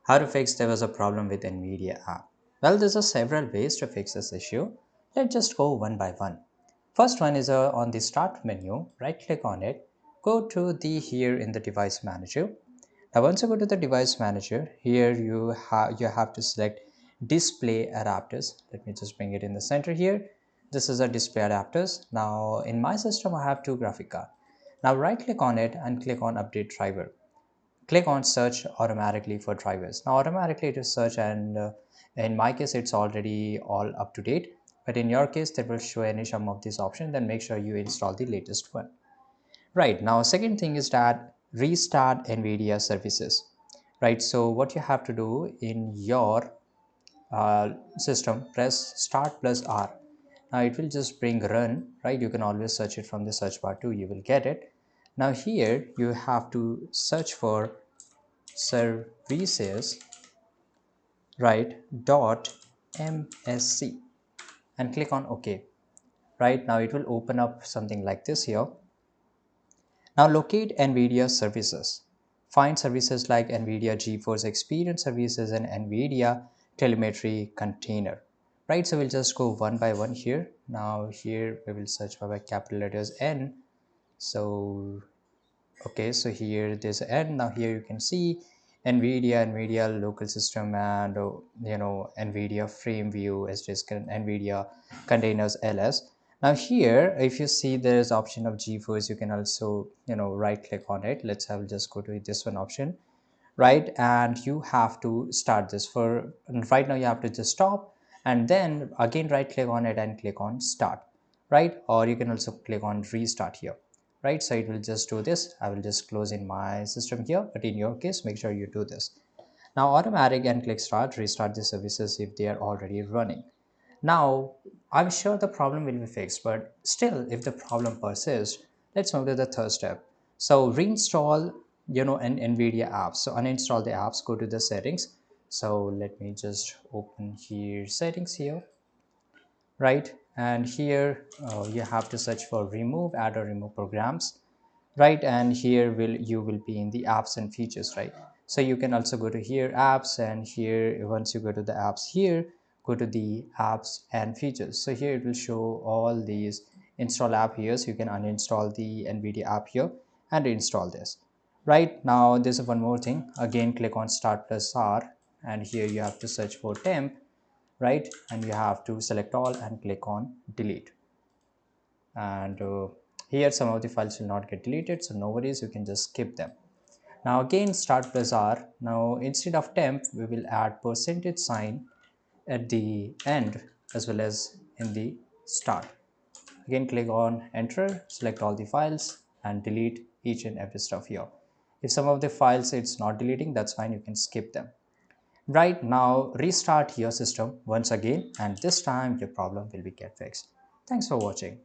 How to fix there was a problem with NVIDIA app? Well, there's a several ways to fix this issue. Let's just go one by one. First one is on the start menu, right click on it, go to the here in the device manager. Now once you go to the device manager, here you have to select display adapters. Let me just bring it in the center here. This is a display adapters. Now in my system I have two graphic card. Now right click on it and click on update driver. Click on search automatically for drivers. Now automatically it will search, and in my case it's already all up to date, but in your case that will show any some of these options. Then make sure you install the latest one. Right, now second thing is that restart NVIDIA services. Right, so what you have to do in your system, press start plus R. Now it will just bring run, right? You can always search it from the search bar too, you will get it. Now here you have to search for services, right, dot msc, and click on OK. Right, now it will open up something like this here. Now locate NVIDIA services. Find services like NVIDIA GeForce Experience Services and NVIDIA Telemetry Container. Right, so we'll just go one by one here. Now here we will search by capital letters N. So okay, so here there's an N. Now here you can see NVIDIA local system, and NVIDIA frame view as just NVIDIA containers ls. Now here if you see there's option of GeForce, you can also right click on it. Let's have just go to this one option, right, and you have to start this. For right now you have to just stop, and then again right click on it and click on start, right, or you can also click on restart here. Right, so it will just do this. I will just close in my system here, but in your case make sure you do this. Now automatic and click start, restart the services if they are already running. Now I'm sure the problem will be fixed, but still if the problem persists, let's move to the third step. So reinstall an NVIDIA app. So uninstall the apps, go to the settings. So let me just open here settings here, right, and here you have to search for remove add or remove programs, right, and here you will be in the apps and features, right. So you can also go to here apps, and here once you go to the apps here, go to the apps and features. So here it will show all these install app here, so you can uninstall the NVIDIA app here and install this. Right, now there's one more thing. Again click on start plus R, and here you have to search for temp, right, and you have to select all and click on delete. And here some of the files will not get deleted, so no worries, you can just skip them. Now again start plus R. Now instead of temp we will add percentage sign at the end as well as in the start. Again click on enter, select all the files and delete each and every stuff here. If some of the files it's not deleting, that's fine, you can skip them. Right, now restart your system once again, and this time your problem will be get fixed. Thanks for watching.